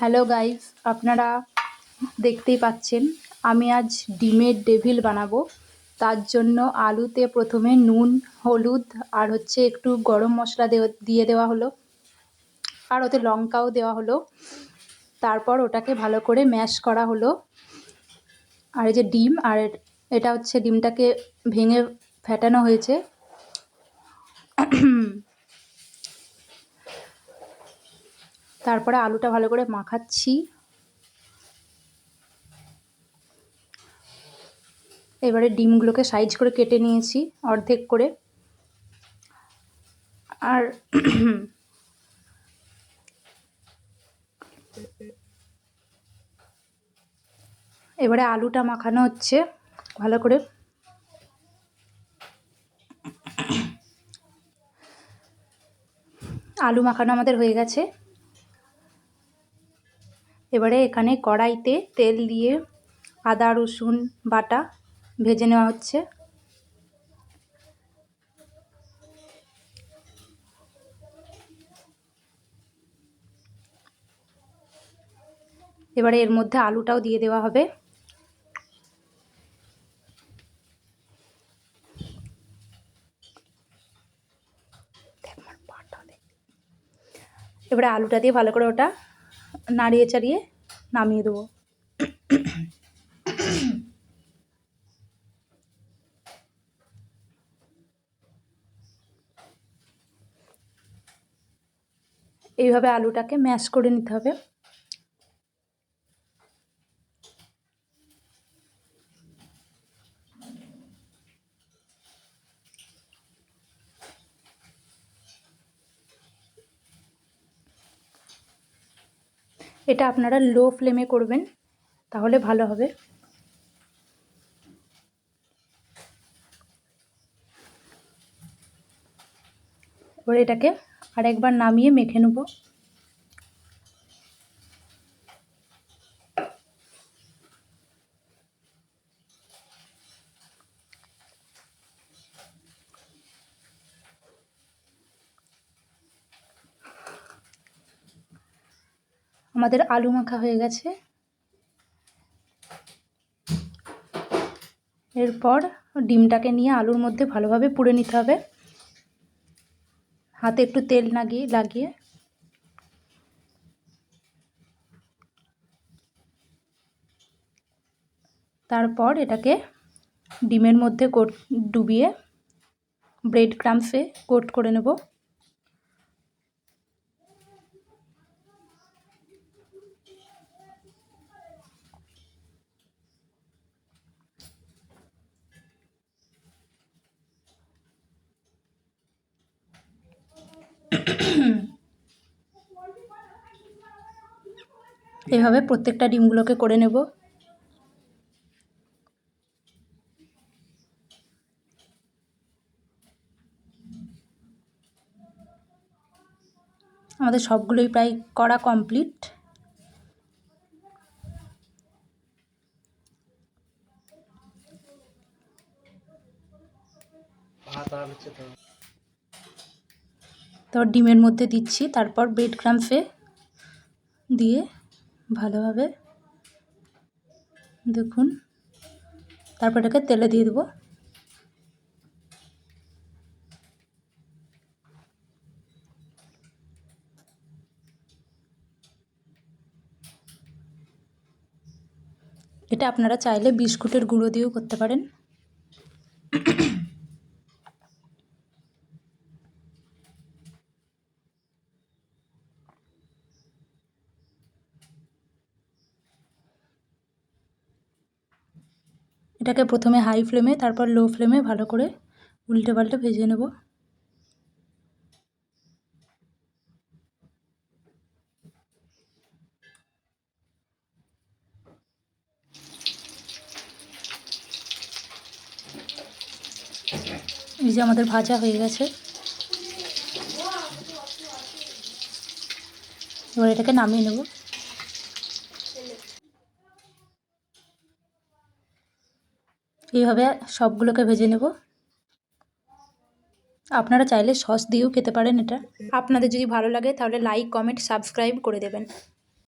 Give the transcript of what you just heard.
Hello guys, আপনারা দেখতেই পাচ্ছেন আমি আজ ডিমের ডেভিল বানাবো। তার জন্য আলুতে প্রথমে নুন, হলুদ আর একটু গরম মশলা দিয়ে দেওয়া হলো, আর ওতে লঙ্কাও দেওয়া হলো। তারপর ওটাকে ভালো করে ম্যাশ করা হলো। আর এই যে ডিম, আর এটা ডিমটাকে ভেঙে ফেটানো হয়েছে। তারপরে আলুটা ভালো করে মাখাচ্ছি। এবারে ডিমগুলোকে সাইজ করে কেটে নিয়েছি অর্ধেক করে। আর এবারে আলুটা মাখানো হচ্ছে ভালো করে। আলু মাখানো আমাদের হয়ে গেছে। এবারে এখানে কড়াইতে তেল দিয়ে আদা রসুন বাটা ভেজে নেওয়া হচ্ছে। এবারে এর মধ্যে আলুটাও দিয়ে দেওয়া হবে। এবারে আলুটা দিয়ে ভালো করে ওটা নাড়িয়ে চাড়িয়ে নামিয়ে দেবো। এইভাবে আলুটাকে ম্যাশ করে নিতে হবে। এটা আপনারা লো ফ্লেমে করবেন, তাহলে ভালো হবে। এবার এটাকে আরেকবার নামিয়ে মেখে নেব। আমাদের আলু মাখা হয়ে গেছে। এরপর ডিমটাকে নিয়ে আলুর মধ্যে ভালোভাবে পুড়ে নিতে হবে, হাতে একটু তেল লাগিয়ে। তারপর এটাকে ডিমের মধ্যে ডুবিয়ে ব্রেড ক্রাম্বসে কোট করে নেব। এভাবে প্রত্যেকটা ডিমগুলোকে করে নেব। আমাদের সবগুলোই প্রায় করা কমপ্লিট। তো ডিমের মধ্যে দিচ্ছি, তারপর ব্রেড ক্রাম্বসে দিয়ে ভালোভাবে দেখুন, তারপর এটাকে তেলে দিয়ে দেবো। এটা আপনারা চাইলে বিস্কুটের গুঁড়ো দিয়েও করতে পারেন। এটাকে প্রথমে হাই ফ্লেমে, তারপর লো ফ্লেমে ভালো করে উল্টে পাল্টে ভেজে নেব। এই যে আমাদের ভাজা হয়ে গেছে। এবার এটাকে নামিয়ে নেব। এইভাবে সবগুলোকে ভেজে নেব। আপনারা চাইলে সস দিয়েও খেতে পারেন এটা। আপনাদের যদি ভালো লাগে তাহলে লাইক, কমেন্ট, সাবস্ক্রাইব করে দেবেন।